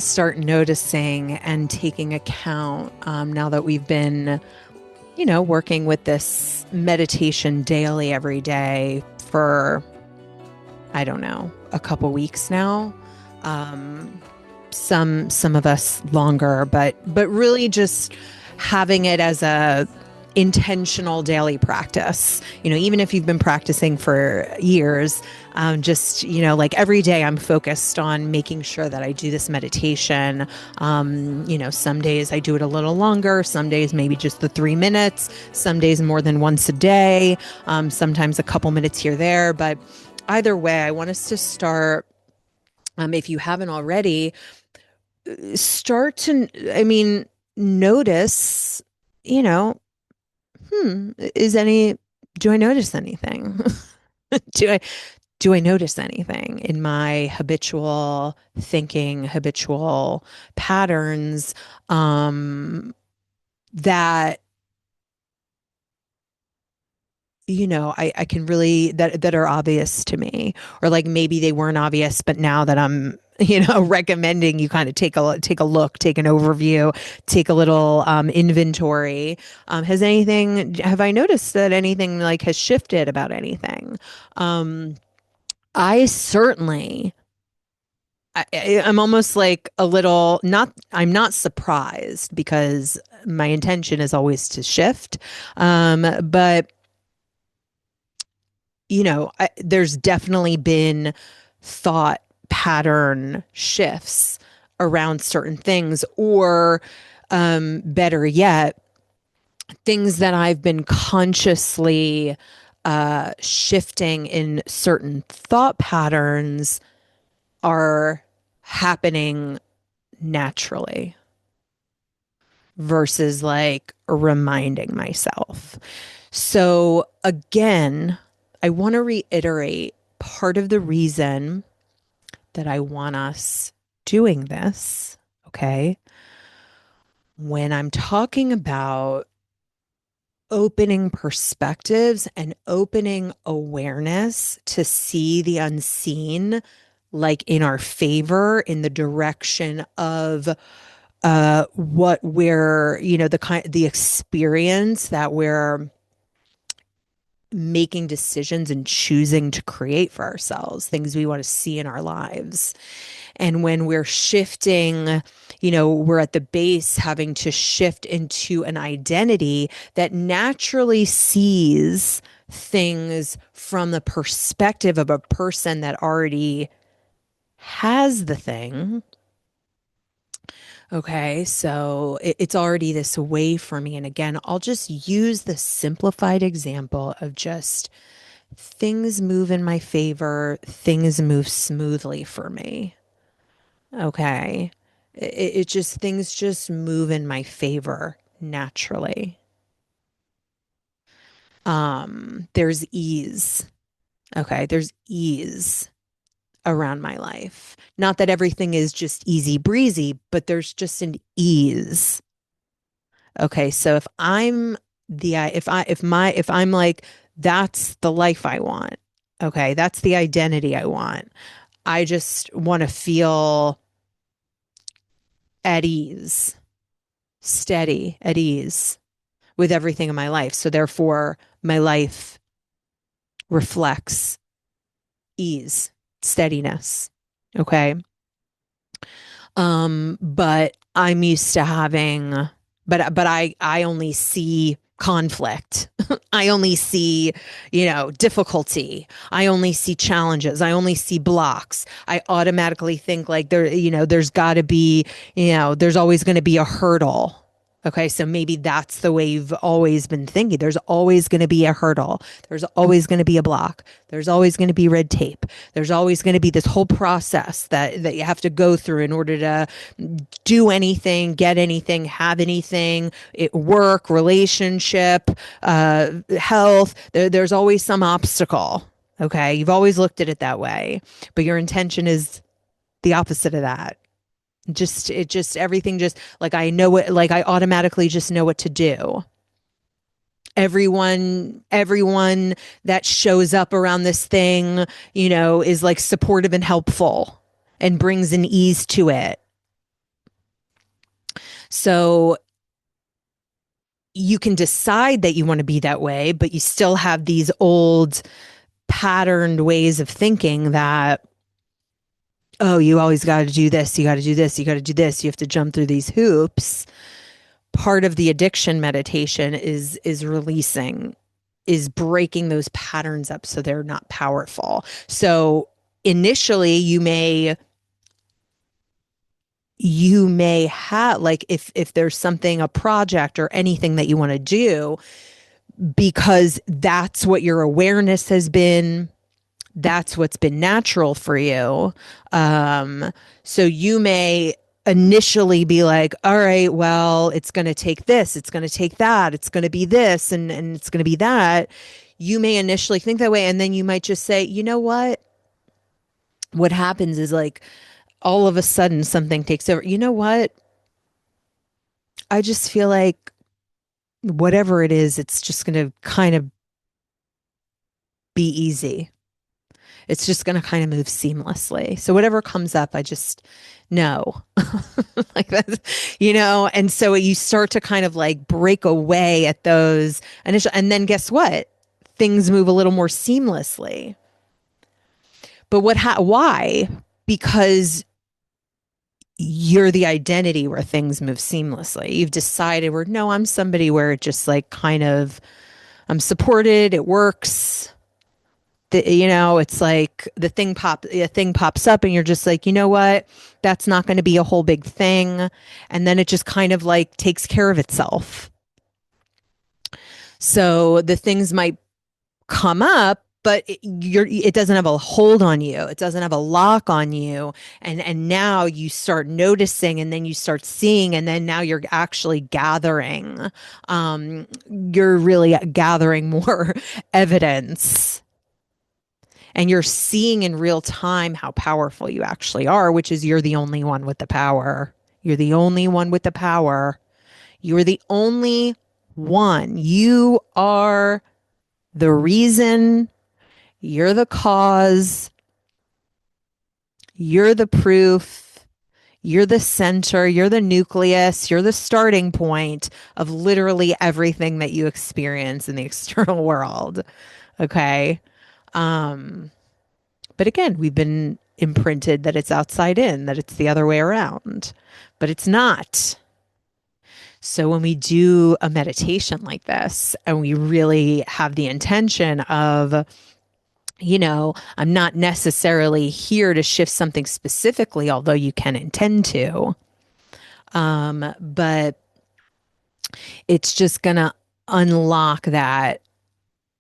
start noticing and taking account now that we've been, working with this meditation daily every day for, I don't know, a couple weeks now. Some of us longer, but really just having it as a intentional daily practice. Even if you've been practicing for years, just, like every day I'm focused on making sure that I do this meditation. Some days I do it a little longer, some days maybe just the 3 minutes, some days more than once a day, sometimes a couple minutes here, there. But either way, I want us to start, if you haven't already, start to, notice, do I notice anything? do I do I notice anything in my habitual thinking, habitual patterns, that I can really, that are obvious to me, or like maybe they weren't obvious, but now that I'm recommending you kind of take a look, take an overview, take a little inventory. Have I noticed that anything like has shifted about anything? I certainly, I'm almost like a little, not, I'm not surprised because my intention is always to shift. But there's definitely been thought pattern shifts around certain things, or better yet, things that I've been consciously shifting in certain thought patterns are happening naturally versus like reminding myself. So again, I want to reiterate part of the reason that I want us doing this, okay? When I'm talking about opening perspectives and opening awareness to see the unseen, like in our favor, in the direction of what we're, the experience that we're making decisions and choosing to create for ourselves, things we want to see in our lives. And when we're shifting, we're at the base having to shift into an identity that naturally sees things from the perspective of a person that already has the thing. Okay, so it's already this way for me. And again, I'll just use the simplified example of just things move in my favor, things move smoothly for me. Okay, it just, things just move in my favor naturally. There's ease. Okay, there's ease around my life. Not that everything is just easy breezy, but there's just an ease. Okay, so if I'm like, that's the life I want. Okay, that's the identity I want. I just want to feel at ease, steady, at ease with everything in my life. So therefore, my life reflects ease, steadiness. Okay. But I'm used to having, I only see conflict. I only see, difficulty. I only see challenges. I only see blocks. I automatically think like there's got to be, there's always going to be a hurdle. Okay, so maybe that's the way you've always been thinking. There's always going to be a hurdle. There's always going to be a block. There's always going to be red tape. There's always going to be this whole process that you have to go through in order to do anything, get anything, have anything, work, relationship, health. There's always some obstacle. Okay, you've always looked at it that way, but your intention is the opposite of that. Everything just like I know it, like I automatically just know what to do. Everyone that shows up around this thing, is like supportive and helpful and brings an ease to it. So you can decide that you want to be that way, but you still have these old patterned ways of thinking that, oh, you always got to do this, you got to do this, you got to do this, you have to jump through these hoops. Part of the addiction meditation is releasing, is breaking those patterns up so they're not powerful. So initially you may have, like, if there's something, a project or anything that you want to do, because that's what your awareness has been, that's what's been natural for you. So you may initially be like, all right, well, it's going to take this, it's going to take that, it's going to be this, and it's going to be that. You may initially think that way. And then you might just say, you know what happens is, like, all of a sudden something takes over. You know what? I just feel like whatever it is, it's just going to kind of be easy. It's just going to kind of move seamlessly. So whatever comes up, I just know. Like that, and so you start to kind of like break away at those initial, and then guess what? Things move a little more seamlessly. But why? Because you're the identity where things move seamlessly. You've decided, where, no, I'm somebody where it just, like, kind of, I'm supported, it works. It's like a thing pops up and you're just like, you know what? That's not going to be a whole big thing. And then it just kind of like takes care of itself. So the things might come up, but it doesn't have a hold on you. It doesn't have a lock on you. And now you start noticing, and then you start seeing, and then now you're actually gathering. You're really gathering more evidence. And you're seeing in real time how powerful you actually are, which is, you're the only one with the power. You're the only one with the power. You're the only one. You are the reason. You're the cause. You're the proof. You're the center. You're the nucleus. You're the starting point of literally everything that you experience in the external world. Okay. But again, we've been imprinted that it's outside in, that it's the other way around, but it's not. So when we do a meditation like this, and we really have the intention of, I'm not necessarily here to shift something specifically, although you can intend to, but it's just going to unlock that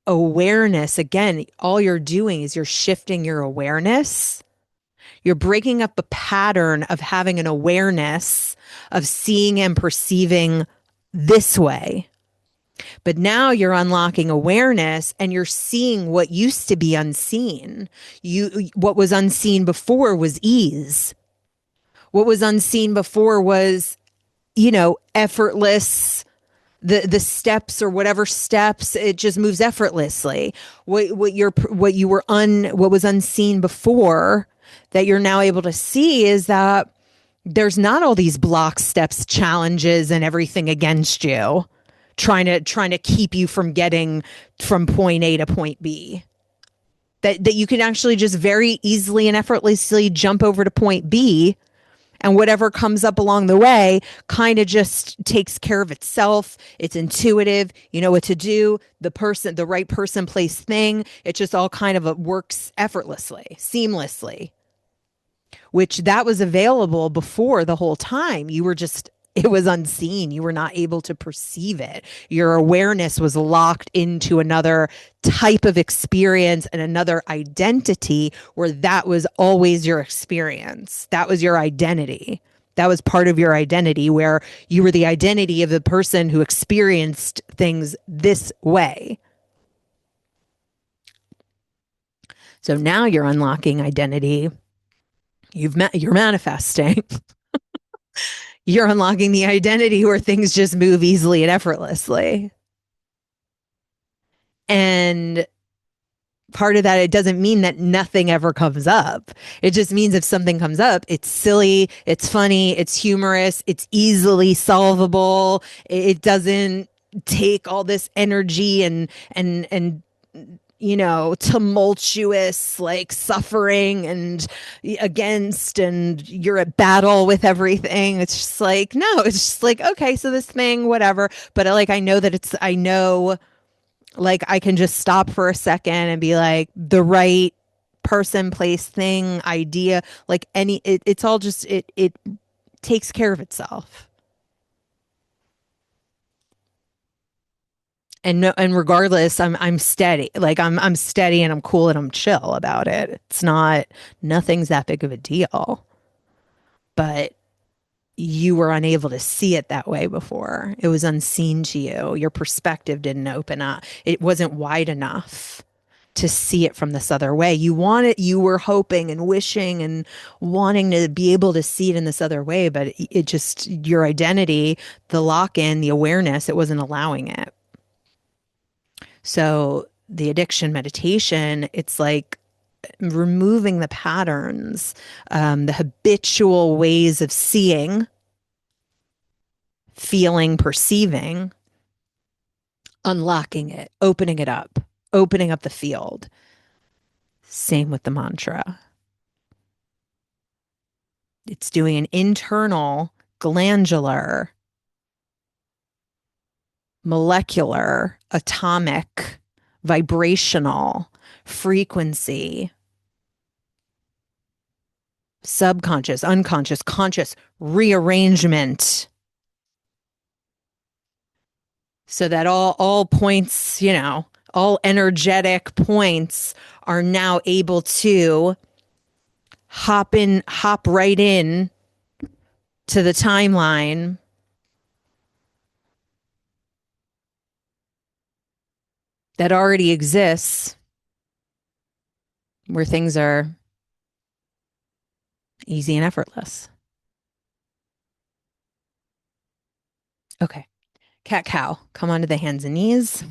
awareness. Again, all you're doing is you're shifting your awareness. You're breaking up a pattern of having an awareness of seeing and perceiving this way. But now you're unlocking awareness, and you're seeing what used to be unseen. What was unseen before was ease. What was unseen before was, effortless. The steps, or whatever steps, it just moves effortlessly. What was unseen before, that you're now able to see, is that there's not all these block, steps, challenges, and everything against you, trying to keep you from getting from point A to point B. That you can actually just very easily and effortlessly jump over to point B, and whatever comes up along the way kind of just takes care of itself. It's intuitive. You know what to do. The right person, place, thing. It just all kind of works effortlessly, seamlessly, which that was available before the whole time. It was unseen. You were not able to perceive it. Your awareness was locked into another type of experience and another identity, where that was always your experience. That was your identity. That was part of your identity, where you were the identity of the person who experienced things this way. So now you're unlocking identity. You're manifesting. You're unlocking the identity where things just move easily and effortlessly. And part of that, it doesn't mean that nothing ever comes up. It just means if something comes up, it's silly, it's funny, it's humorous, it's easily solvable. It doesn't take all this energy and tumultuous like suffering and against, and you're at battle with everything. It's just like, no, it's just like, okay, so this thing, whatever. But like, I know like I can just stop for a second and be like, the right person, place, thing, idea, like it's all just, it takes care of itself. And no, and regardless, I'm steady. Like I'm steady and I'm cool and I'm chill about it. It's not, nothing's that big of a deal. But you were unable to see it that way before. It was unseen to you. Your perspective didn't open up. It wasn't wide enough to see it from this other way. You were hoping and wishing and wanting to be able to see it in this other way, but it just, your identity, the lock in, the awareness, it wasn't allowing it. So the addiction meditation, it's like removing the patterns, the habitual ways of seeing, feeling, perceiving, unlocking it, opening up the field. Same with the mantra. It's doing an internal, glandular, molecular, atomic, vibrational, frequency, subconscious, unconscious, conscious rearrangement, so that all points, all energetic points are now able to hop right in to the timeline that already exists, where things are easy and effortless. Okay. Cat cow, come onto the hands and knees.